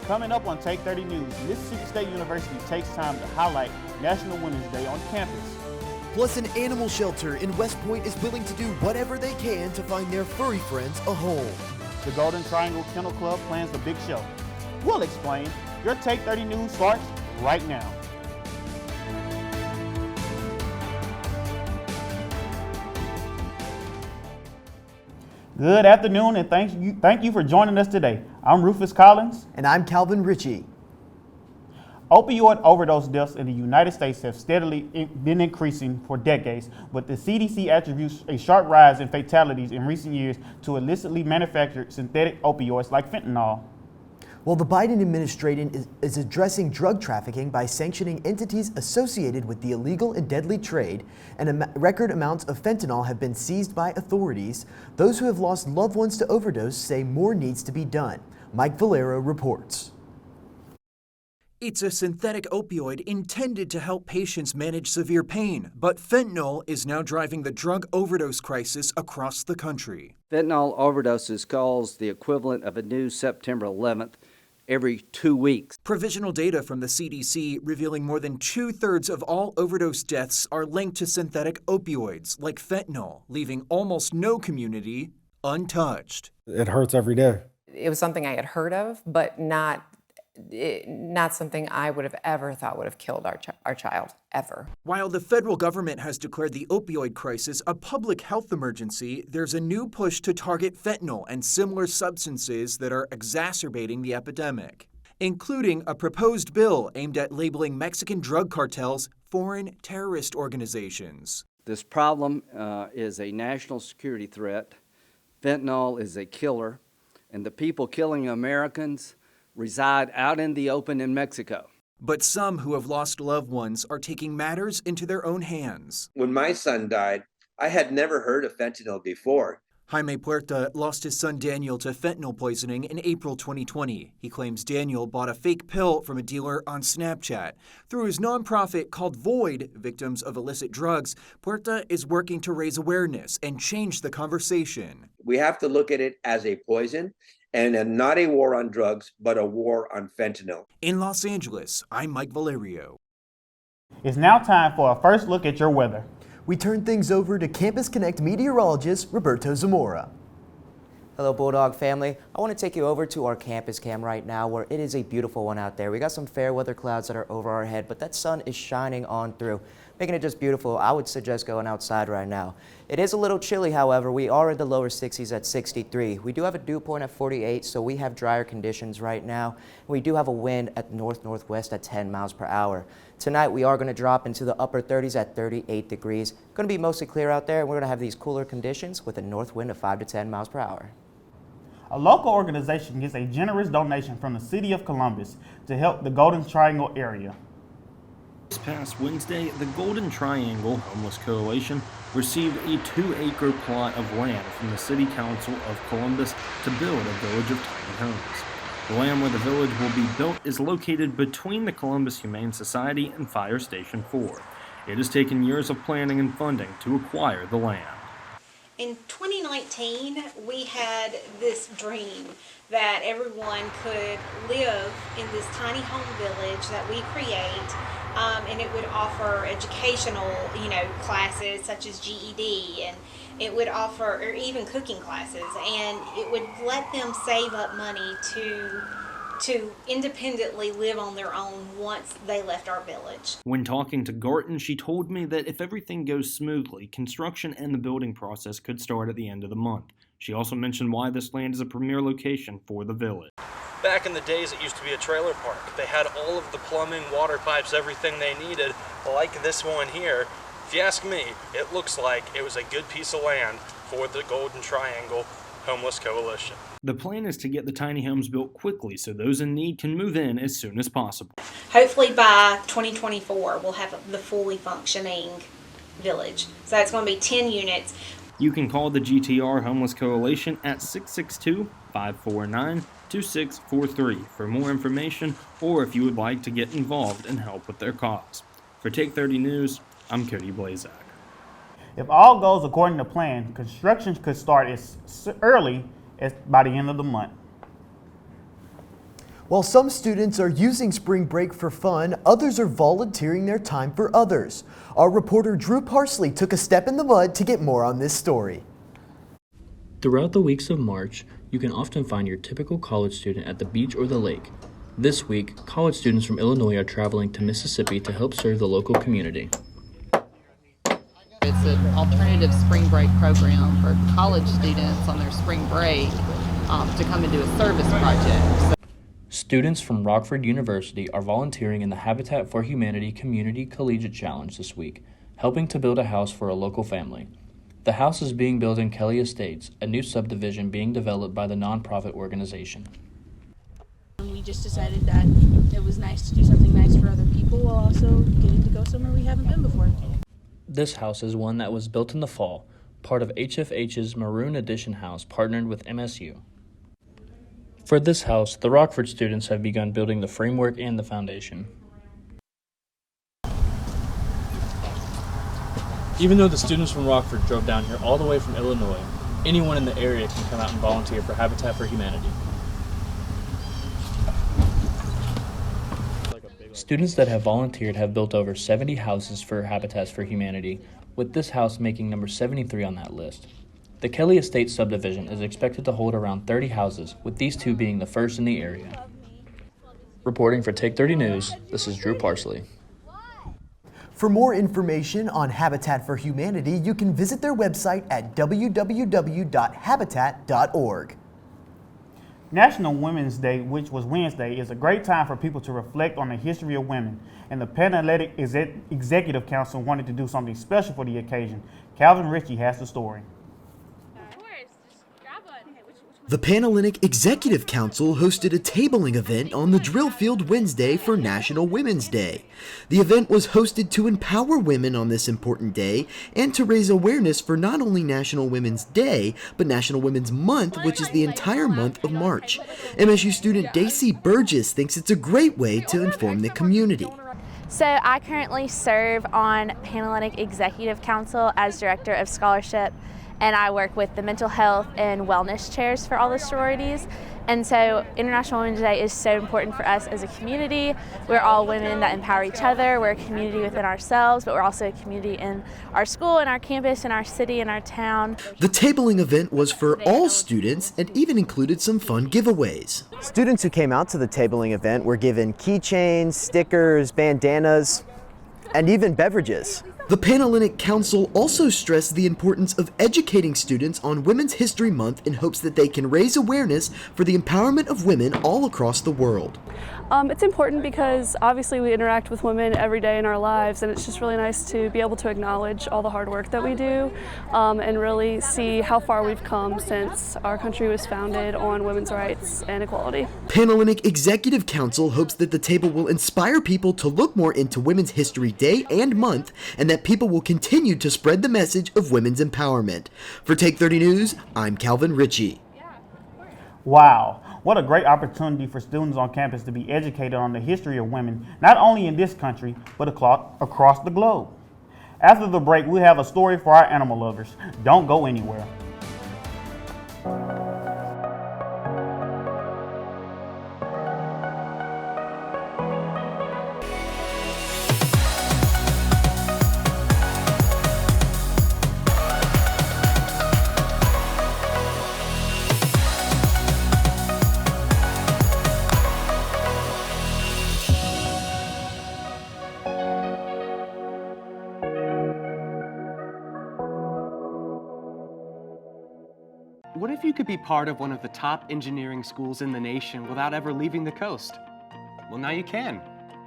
Coming up on Take 30 News, Mississippi State University takes time to highlight National Women's Day on campus. Plus, an animal shelter in West Point is willing to do whatever they can to find their furry friends a home. The Golden Triangle Kennel Club plans the big show. We'll explain. Your Take 30 News starts right now. Good afternoon, and thank you for joining us today. I'm Rufus Collins. And I'm Calvin Richey. Opioid overdose deaths in the United States have steadily been increasing for decades, but the CDC attributes a sharp rise in fatalities in recent years to illicitly manufactured synthetic opioids like fentanyl. Well, the Biden administration is addressing drug trafficking by sanctioning entities associated with the illegal and deadly trade, and record amounts of fentanyl have been seized by authorities. Those who have lost loved ones to overdose say more needs to be done. Mike Valero reports. It's a synthetic opioid intended to help patients manage severe pain, but fentanyl is now driving the drug overdose crisis across the country. Fentanyl overdoses cause the equivalent of a new September 11th every 2 weeks. Provisional data from the CDC revealing more than 2/3 of all overdose deaths are linked to synthetic opioids like fentanyl, leaving almost no community untouched. It hurts every day. It was something I had heard of, but not something I would have ever thought would have killed our child, ever. While the federal government has declared the opioid crisis a public health emergency, there's a new push to target fentanyl and similar substances that are exacerbating the epidemic, including a proposed bill aimed at labeling Mexican drug cartels foreign terrorist organizations. This problem is a national security threat. Fentanyl is a killer, and the people killing Americans reside out in the open in Mexico. But some who have lost loved ones are taking matters into their own hands. When my son died, I had never heard of fentanyl before. Jaime Puerta lost his son Daniel to fentanyl poisoning in April 2020. He claims Daniel bought a fake pill from a dealer on Snapchat. Through his nonprofit called Void, Victims of Illicit Drugs, Puerta is working to raise awareness and change the conversation. We have to look at it as a poison and not a war on drugs, but a war on fentanyl. In Los Angeles, I'm Mike Valerio. It's now time for a first look at your weather. We turn things over to Campus Connect meteorologist Roberto Zamora. Hello, Bulldog family. I want to take you over to our campus cam right now, where it is a beautiful one out there. We got some fair weather clouds that are over our head, but that sun is shining on through, making it just beautiful. I would suggest going outside right now. It is a little chilly, however. We are in the lower 60s at 63. We do have a dew point at 48, so we have drier conditions right now. We do have a wind at north-northwest at 10 miles per hour. Tonight, we are going to drop into the upper 30s at 38 degrees. Going to be mostly clear out there, and we're going to have these cooler conditions with a north wind of 5 to 10 miles per hour. A local organization gets a generous donation from the city of Columbus to help the Golden Triangle area. This past Wednesday, the Golden Triangle Homeless Coalition received a 2-acre plot of land from the City Council of Columbus to build a village of tiny homes. The land where the village will be built is located between the Columbus Humane Society and Fire Station 4. It has taken years of planning and funding to acquire the land. In 2019, we had this dream that everyone could live in this tiny home village that we create, and it would offer educational, classes such as GED, and it would offer, or even cooking classes, and it would let them save up money to independently live on their own once they left our village. When talking to Kourtney, she told me that if everything goes smoothly, construction and the building process could start at the end of the month. She also mentioned why this land is a premier location for the village. Back in the days, it used to be a trailer park. They had all of the plumbing, water pipes, everything they needed, like this one here. If you ask me, it looks like it was a good piece of land for the Golden Triangle Homeless Coalition. The plan is to get the tiny homes built quickly so those in need can move in as soon as possible. Hopefully by 2024, we'll have the fully functioning village. So it's going to be 10 units. You can call the GTR Homeless Coalition at 662-549-2643 for more information, or if you would like to get involved and help with their cause. For Take 30 News, I'm Cody Blaszczak. If all goes according to plan, construction could start as early as by the end of the month. While some students are using spring break for fun, others are volunteering their time for others. Our reporter Drew Parsley took a step in the mud to get more on this story. Throughout the weeks of March, you can often find your typical college student at the beach or the lake. This week, college students from Illinois are traveling to Mississippi to help serve the local community. It's an alternative spring break program for college students on their spring break to come and do a service project. Students from Rockford University are volunteering in the Habitat for Humanity Community Collegiate Challenge this week, helping to build a house for a local family. The house is being built in Kelly Estates, a new subdivision being developed by the nonprofit organization. We just decided that it was nice to do something nice for other people while also getting to go somewhere we haven't been before. This house is one that was built in the fall, part of HFH's Maroon Edition house partnered with MSU. For this house, the Rockford students have begun building the framework and the foundation. Even though the students from Rockford drove down here all the way from Illinois, anyone in the area can come out and volunteer for Habitat for Humanity. Students that have volunteered have built over 70 houses for Habitat for Humanity, with this house making number 73 on that list. The Kelly Estate subdivision is expected to hold around 30 houses, with these two being the first in the area. Reporting for Take 30 News, this is Drew Parsley. For more information on Habitat for Humanity, you can visit their website at www.habitat.org. National Women's Day, which was Wednesday, is a great time for people to reflect on the history of women, and the Panhellenic Executive Council wanted to do something special for the occasion. Calvin Richey has the story. The Panhellenic Executive Council hosted a tabling event on the drill field Wednesday for National Women's Day. The event was hosted to empower women on this important day and to raise awareness for not only National Women's Day, but National Women's Month, which is the entire month of March. MSU student Daisy Burgess thinks it's a great way to inform the community. So I currently serve on Panhellenic Executive Council as Director of Scholarship, and I work with the mental health and wellness chairs for all the sororities. And so International Women's Day is so important for us as a community. We're all women that empower each other. We're a community within ourselves, but we're also a community in our school, in our campus, in our city, in our town. The tabling event was for all students and even included some fun giveaways. Students who came out to the tabling event were given keychains, stickers, bandanas, and even beverages. The Panhellenic Council also stressed the importance of educating students on Women's History Month in hopes that they can raise awareness for the empowerment of women all across the world. It's important because obviously we interact with women every day in our lives, and it's just really nice to be able to acknowledge all the hard work that we do and really see how far we've come since our country was founded on women's rights and equality. Panhellenic Executive Council hopes that the table will inspire people to look more into Women's History Day and month, and that people will continue to spread the message of women's empowerment. For Take 30 News, I'm Calvin Richey. Wow, what a great opportunity for students on campus to be educated on the history of women, not only in this country, but across the globe. After the break, we'll have a story for our animal lovers. Don't go anywhere. What if you could be part of one of the top engineering schools in the nation without ever leaving the coast? Well, now you can.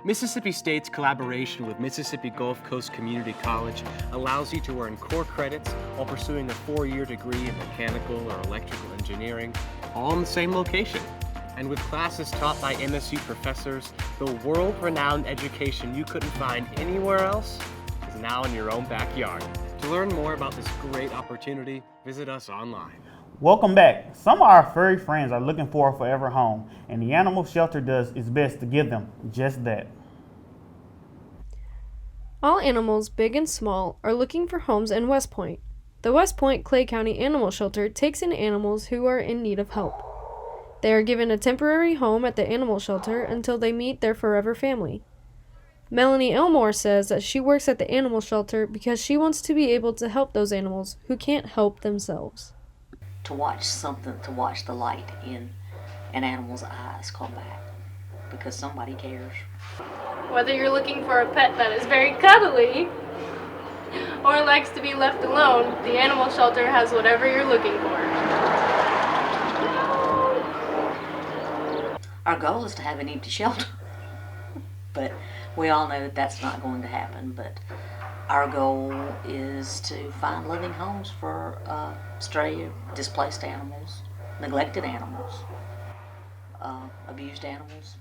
Mississippi State's collaboration with Mississippi Gulf Coast Community College allows you to earn core credits while pursuing a 4-year degree in mechanical or electrical engineering, all in the same location. And with classes taught by MSU professors, the world-renowned education you couldn't find anywhere else is now in your own backyard. To learn more about this great opportunity, visit us online. Welcome back. Some of our furry friends are looking for a forever home, and the animal shelter does its best to give them just that. All animals, big and small, are looking for homes in West Point. The West Point Clay County Animal Shelter takes in animals who are in need of help. They are given a temporary home at the animal shelter until they meet their forever family. Melanie Elmore says that she works at the animal shelter because she wants to be able to help those animals who can't help themselves. To watch the light in an animal's eyes come back, because somebody cares. Whether you're looking for a pet that is very cuddly or likes to be left alone, the animal shelter has whatever you're looking for. Our goal is to have an empty shelter, but we all know that that's not going to happen. But our goal is to find living homes for stray, displaced animals, neglected animals, abused animals.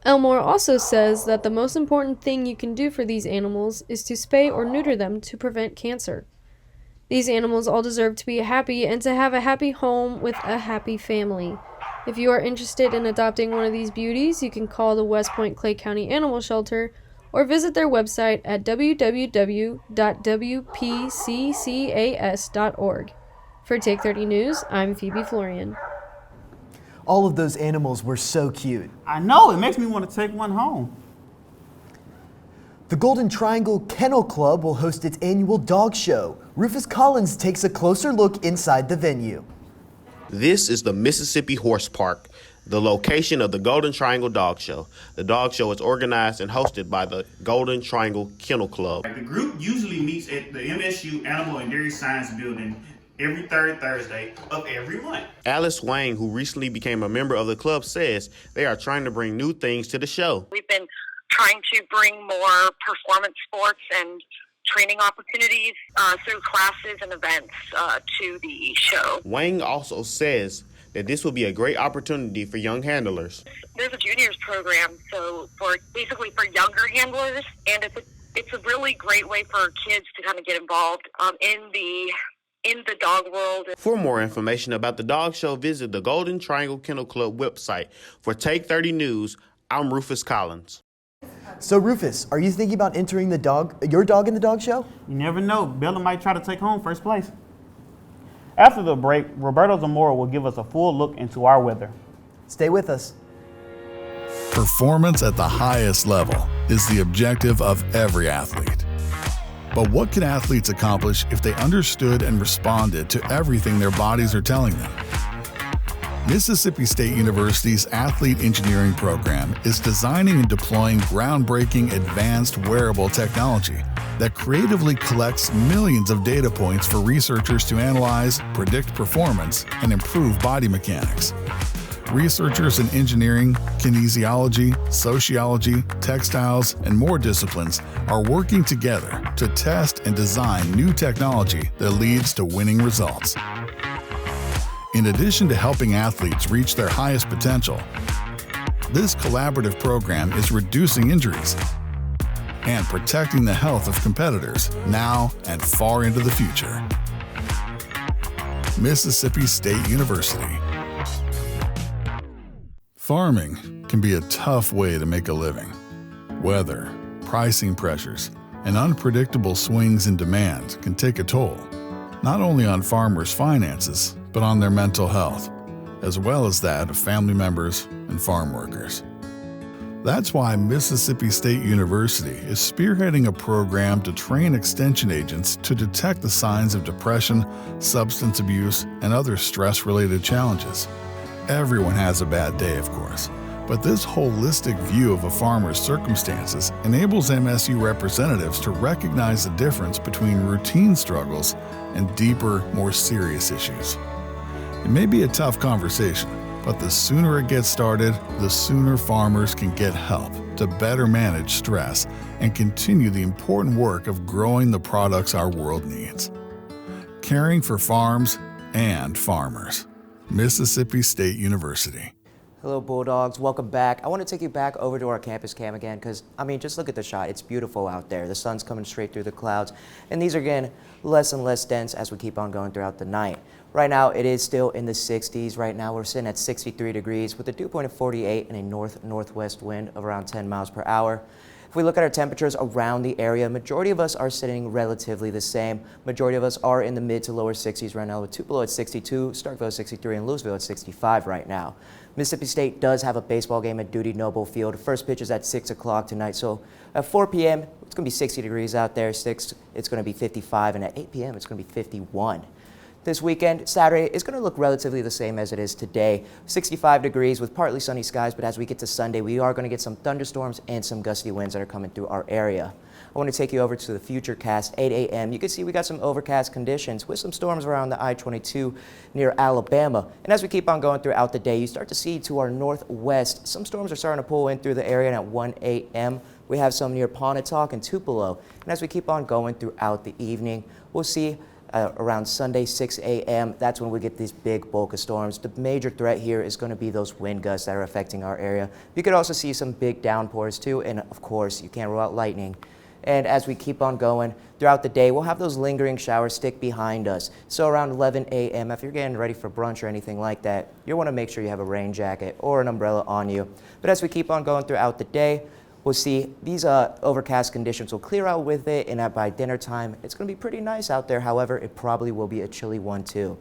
Elmore also says that the most important thing you can do for these animals is to spay or neuter them to prevent cancer. These animals all deserve to be happy and to have a happy home with a happy family. If you are interested in adopting one of these beauties, you can call the West Point Clay County Animal Shelter or visit their website at www.wpccas.org. For Take 30 News, I'm Phoebe Florian. All of those animals were so cute. I know, it makes me want to take one home. The Golden Triangle Kennel Club will host its annual dog show. Rufus Collins takes a closer look inside the venue. This is the Mississippi Horse Park, the location of the Golden Triangle Dog Show. The dog show is organized and hosted by the Golden Triangle Kennel Club. The group usually meets at the MSU Animal and Dairy Science Building every third Thursday of every month. Alice Wang, who recently became a member of the club, says they are trying to bring new things to the show. We've been trying to bring more performance sports and training opportunities through classes and events to the show. Wang also says that this will be a great opportunity for young handlers. There's a juniors program, so for younger handlers, and it's a really great way for kids to kind of get involved in the dog world. For more information about the dog show, visit the Golden Triangle Kennel Club website. For Take 30 News, I'm Rufus Collins. So Rufus, are you thinking about entering your dog in the dog show? You never know, Bella might try to take home first place. After the break, Roberto Zamora will give us a full look into our weather. Stay with us. Performance at the highest level is the objective of every athlete. But what can athletes accomplish if they understood and responded to everything their bodies are telling them? Mississippi State University's Athlete Engineering program is designing and deploying groundbreaking advanced wearable technology that creatively collects millions of data points for researchers to analyze, predict performance, and improve body mechanics. Researchers in engineering, kinesiology, sociology, textiles, and more disciplines are working together to test and design new technology that leads to winning results. In addition to helping athletes reach their highest potential, this collaborative program is reducing injuries and protecting the health of competitors now and far into the future. Mississippi State University. Farming can be a tough way to make a living. Weather, pricing pressures, and unpredictable swings in demand can take a toll, not only on farmers' finances, but on their mental health, as well as that of family members and farm workers. That's why Mississippi State University is spearheading a program to train extension agents to detect the signs of depression, substance abuse, and other stress-related challenges. Everyone has a bad day, of course, but this holistic view of a farmer's circumstances enables MSU representatives to recognize the difference between routine struggles and deeper, more serious issues. It may be a tough conversation, but the sooner it gets started, the sooner farmers can get help to better manage stress and continue the important work of growing the products our world needs. Caring for farms and farmers. Mississippi State University. Hello, Bulldogs. Welcome back. I want to take you back over to our campus cam again because, just look at the shot. It's beautiful out there. The sun's coming straight through the clouds, and these are getting less and less dense as we keep on going throughout the night. Right now, it is still in the 60s. Right now, we're sitting at 63 degrees with a dew point of 48 and a northwest wind of around 10 miles per hour. If If we look at our temperatures around the area, majority of us are sitting relatively the same. Majority of us are in the mid to lower 60s right now, with Tupelo at 62, Starkville at 63, and Louisville at 65 right now. Mississippi State does have a baseball game at Duty Noble Field. First pitch is at 6 o'clock tonight, so at 4 p.m. it's going to be 60 degrees out there. 6 it's going to be 55, and at 8 p.m. it's going to be 51. This weekend, Saturday, is going to look relatively the same as it is today. 65 degrees with partly sunny skies, but as we get to Sunday, we are going to get some thunderstorms and some gusty winds that are coming through our area. I want to take you over to the futurecast, 8 a.m. You can see we got some overcast conditions with some storms around the I-22 near Alabama. And as we keep on going throughout the day, you start to see to our northwest, some storms are starting to pull in through the area, and at 1 a.m. we have some near Pontotoc and Tupelo. And as we keep on going throughout the evening, we'll see around Sunday, 6 a.m., that's when we get these big bulk of storms. The major threat here is going to be those wind gusts that are affecting our area. You could also see some big downpours too, and of course, you can't rule out lightning. And as we keep on going throughout the day, we'll have those lingering showers stick behind us. So around 11 a.m., if you're getting ready for brunch or anything like that, you'll want to make sure you have a rain jacket or an umbrella on you. But as we keep on going throughout the day, we'll see these overcast conditions will clear out with it, and by dinner time, it's going to be pretty nice out there. However, it probably will be a chilly one too.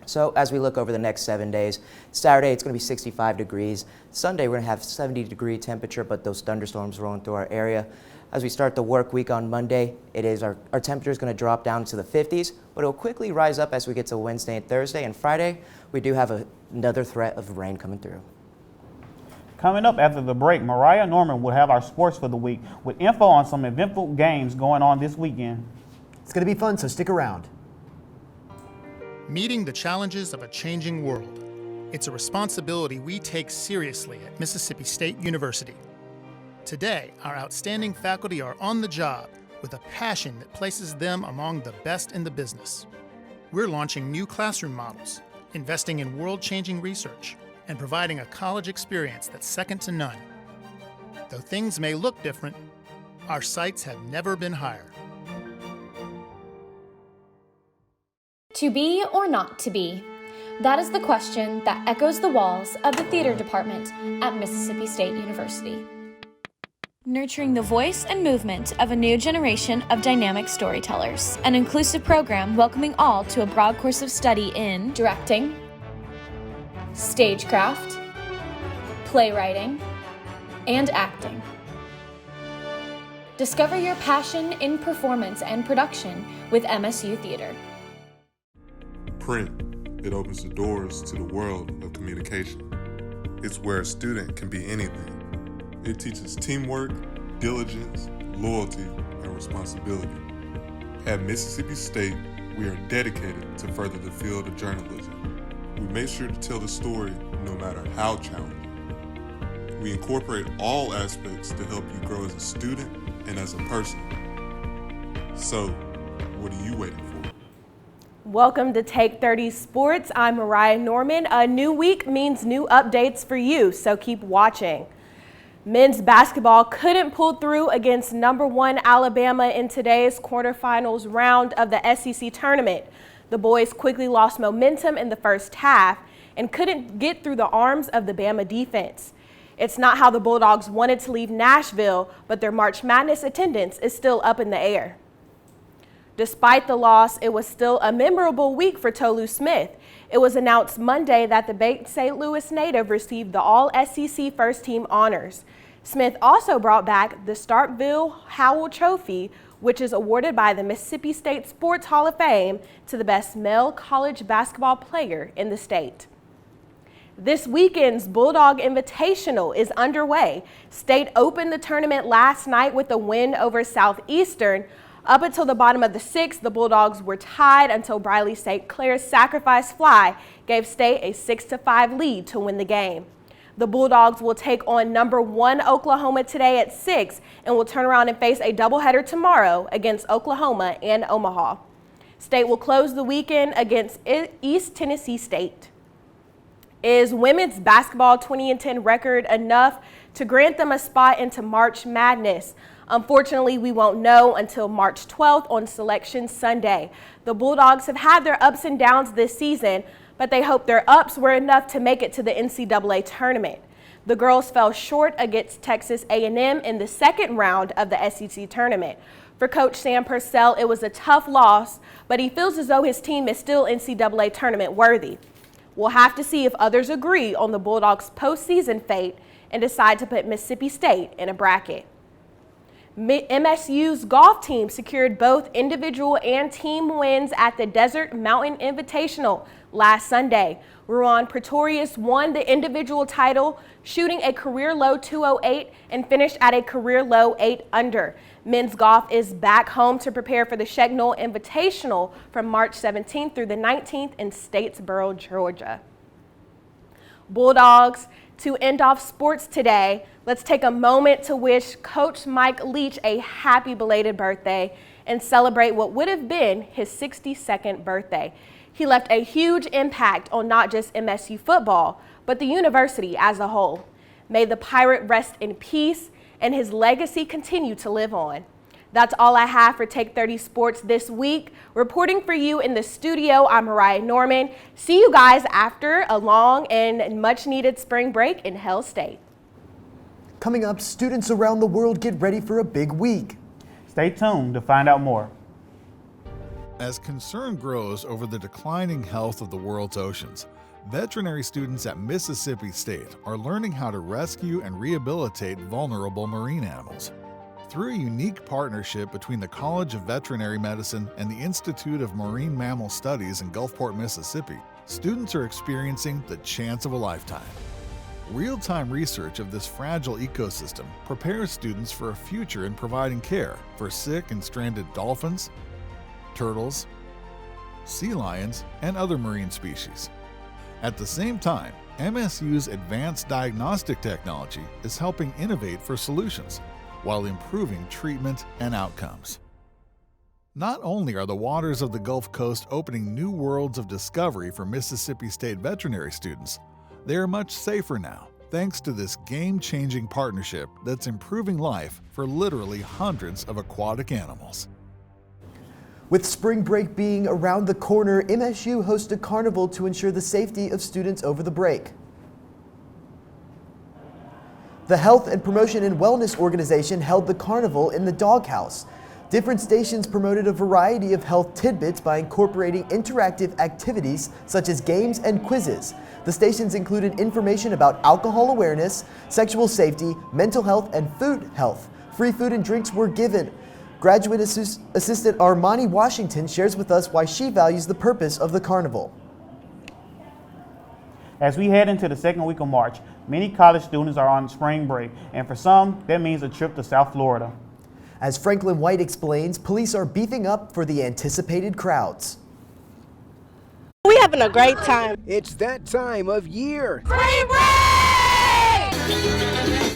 So as we look over the next 7 days, Saturday it's going to be 65 degrees. Sunday we're going to have 70-degree temperature, but those thunderstorms rolling through our area. As we start the work week on Monday, our temperature is going to drop down to the 50s, but it will quickly rise up as we get to Wednesday and Thursday. And Friday, we do have another threat of rain coming through. Coming up after the break, Moriah Norman will have our sports for the week with info on some eventful games going on this weekend. It's going to be fun, so stick around. Meeting the challenges of a changing world. It's a responsibility we take seriously at Mississippi State University. Today, our outstanding faculty are on the job with a passion that places them among the best in the business. We're launching new classroom models, investing in world-changing research, and providing a college experience that's second to none. Though things may look different, our sights have never been higher. To be or not to be? That is the question that echoes the walls of the theater department at Mississippi State University. Nurturing the voice and movement of a new generation of dynamic storytellers. An inclusive program welcoming all to a broad course of study in directing, stagecraft, playwriting, and acting. Discover your passion in performance and production with MSU Theater. Print. It opens the doors to the world of communication. It's where a student can be anything. It teaches teamwork, diligence, loyalty, and responsibility. At Mississippi State, we are dedicated to further the field of journalism. We make sure to tell the story no matter how challenging. We incorporate all aspects to help you grow as a student and as a person. So, what are you waiting for? Welcome to Take 30 Sports. I'm Moriah Norman. A new week means new updates for you, so keep watching. Men's basketball couldn't pull through against #1 Alabama in today's quarterfinals round of the SEC tournament. The boys quickly lost momentum in the first half and couldn't get through the arms of the Bama defense. It's not how the Bulldogs wanted to leave Nashville, but their March Madness attendance is still up in the air. Despite the loss, it was still a memorable week for Tolu Smith. It was announced Monday that the St. Louis native received the All-SEC First Team honors. Smith also brought back the Starkville Howell Trophy, which is awarded by the Mississippi State Sports Hall of Fame to the best male college basketball player in the state. This weekend's Bulldog Invitational is underway. State opened the tournament last night with a win over Southeastern. Up until the bottom of the sixth, the Bulldogs were tied until Briley St. Clair's sacrifice fly gave State a 6-5 lead to win the game. The Bulldogs will take on #1 Oklahoma today at 6 and will turn around and face a doubleheader tomorrow against Oklahoma and Omaha. State will close the weekend against East Tennessee State. Is women's basketball 20-10 record enough to grant them a spot into March Madness? Unfortunately, we won't know until March 12th on Selection Sunday. The Bulldogs have had their ups and downs this season, but they hope their ups were enough to make it to the NCAA tournament. The girls fell short against Texas A&M in the second round of the SEC tournament. For Coach Sam Purcell, it was a tough loss, but he feels as though his team is still NCAA tournament worthy. We'll have to see if others agree on the Bulldogs' postseason fate and decide to put Mississippi State in a bracket. MSU's golf team secured both individual and team wins at the Desert Mountain Invitational last Sunday. Ruan Pretorius won the individual title, shooting a career-low 208 and finished at a career-low 8 under. Men's golf is back home to prepare for the Shecknell Invitational from March 17th through the 19th in Statesboro, Georgia. Bulldogs, to end off sports today, let's take a moment to wish Coach Mike Leach a happy belated birthday and celebrate what would have been his 62nd birthday. He left a huge impact on not just MSU football, but the university as a whole. May the Pirate rest in peace and his legacy continue to live on. That's all I have for Take 30 Sports this week. Reporting for you in the studio, I'm Moriah Norman. See you guys after a long and much needed spring break in Hell State. Coming up, students around the world get ready for a big week. Stay tuned to find out more. As concern grows over the declining health of the world's oceans, veterinary students at Mississippi State are learning how to rescue and rehabilitate vulnerable marine animals. Through a unique partnership between the College of Veterinary Medicine and the Institute of Marine Mammal Studies in Gulfport, Mississippi, students are experiencing the chance of a lifetime. Real-time research of this fragile ecosystem prepares students for a future in providing care for sick and stranded dolphins, turtles, sea lions, and other marine species. At the same time, MSU's advanced diagnostic technology is helping innovate for solutions while improving treatment and outcomes. Not only are the waters of the Gulf Coast opening new worlds of discovery for Mississippi State veterinary students, they are much safer now, thanks to this game-changing partnership that's improving life for literally hundreds of aquatic animals. With spring break being around the corner, MSU hosts a carnival to ensure the safety of students over the break. The Health and Promotion and Wellness Organization held the carnival in the doghouse. Different stations promoted a variety of health tidbits by incorporating interactive activities such as games and quizzes. The stations included information about alcohol awareness, sexual safety, mental health, and food health. Free food and drinks were given. Graduate Assistant Armani Washington shares with us why she values the purpose of the carnival. As we head into the second week of March, many college students are on spring break, and for some, that means a trip to South Florida. As Franklin White explains, police are beefing up for the anticipated crowds. We're having a great time. It's that time of year. Spring break!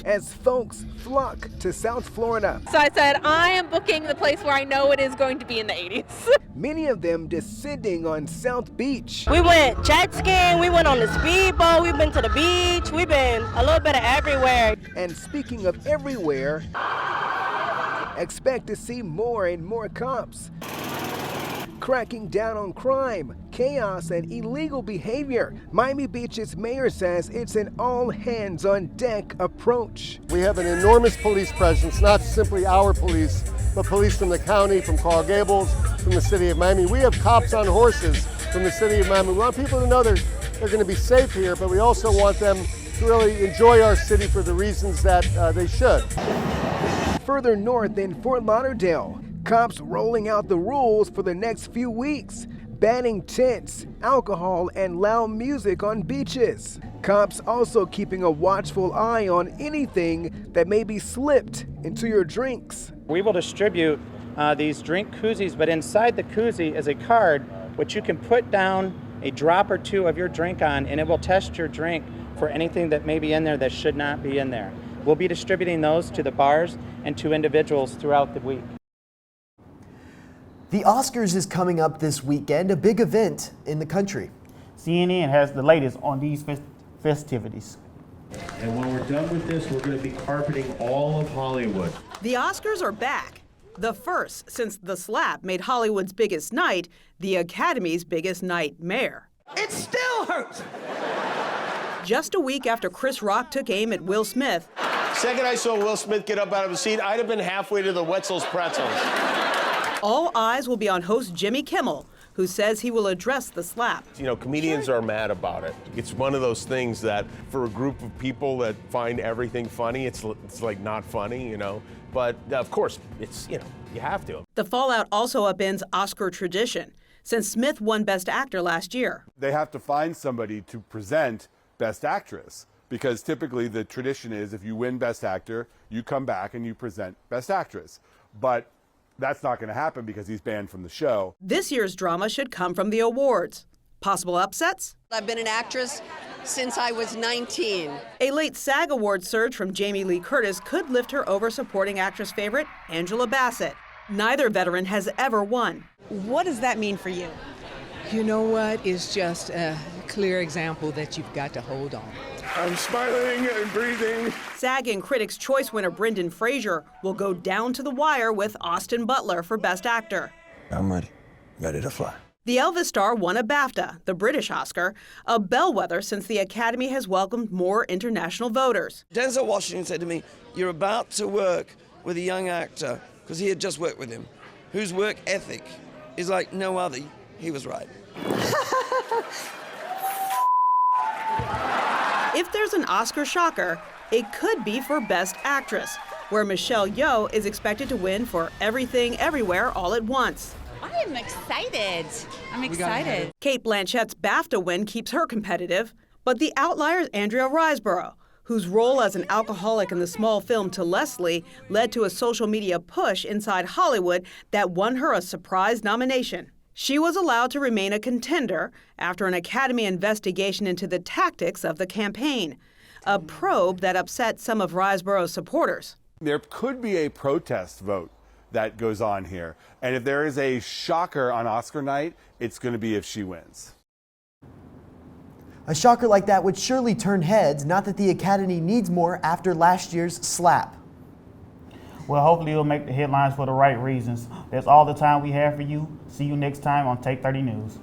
As folks flock to South Florida. So I said, I am booking the place where I know it is going to be in the 80s. Many of them descending on South Beach. We went jet skiing, we went on the speedboat, we've been to the beach, we've been a little bit of everywhere. And speaking of everywhere, expect to see more and more cops cracking down on crime, chaos, and illegal behavior. Miami Beach's mayor says it's an all-hands-on-deck approach. We have an enormous police presence, not simply our police, but police from the county, from Coral Gables, from the city of Miami. We have cops on horses from the city of Miami. We want people to know they're going to be safe here, but we also want them to really enjoy our city for the reasons that they should. Further north in Fort Lauderdale, cops rolling out the rules for the next few weeks, banning tents, alcohol, and loud music on beaches. Cops also keeping a watchful eye on anything that may be slipped into your drinks. We will distribute these drink koozies, but inside the koozie is a card which you can put down a drop or two of your drink on, and it will test your drink for anything that may be in there that should not be in there. We'll be distributing those to the bars and to individuals throughout the week. The Oscars is coming up this weekend, a big event in the country. CNN has the latest on these festivities. And when we're done with this, we're going to be carpeting all of Hollywood. The Oscars are back. The first since The Slap made Hollywood's biggest night the Academy's biggest nightmare. It still hurts. just a week after Chris Rock took aim at Will Smith. Second I saw Will Smith get up out of his seat, I'd have been halfway to the Wetzel's Pretzels. All eyes will be on host Jimmy Kimmel, who says he will address the slap. You know, comedians are mad about it. It's one of those things that for a group of people that find everything funny, it's like not funny, you know. But of course, it's, you know, you have to. The fallout also upends Oscar tradition, since Smith won Best Actor last year. They have to find somebody to present Best Actress, because typically the tradition is if you win Best Actor, you come back and you present Best Actress. But that's not going to happen because he's banned from the show. This year's drama should come from the awards. Possible upsets? I've been an actress since I was 19. A late SAG Award surge from Jamie Lee Curtis could lift her over supporting actress favorite Angela Bassett. Neither veteran has ever won. What does that mean for you? You know what? It's just a clear example that you've got to hold on. I'm smiling and breathing. SAG and Critics' Choice winner Brendan Fraser will go down to the wire with Austin Butler for Best Actor. I'm ready to fly. The Elvis star won a BAFTA, the British Oscar, a bellwether since the Academy has welcomed more international voters. Denzel Washington said to me, "You're about to work with a young actor," because he had just worked with him, whose work ethic is like no other. He was right. If there's an Oscar shocker, it could be for Best Actress, where Michelle Yeoh is expected to win for Everything Everywhere All at Once. I am excited. I'm excited. Cate Blanchett's BAFTA win keeps her competitive, but the outlier is Andrea Riseborough, whose role as an alcoholic in the small film To Leslie led to a social media push inside Hollywood that won her a surprise nomination. She was allowed to remain a contender after an Academy investigation into the tactics of the campaign, a probe that upset some of Riseborough's supporters. There could be a protest vote that goes on here. And if there is a shocker on Oscar night, it's going to be if she wins. A shocker like that would surely turn heads, not that the Academy needs more after last year's slap. Well, hopefully it'll make the headlines for the right reasons. That's all the time we have for you. See you next time on Take 30 News.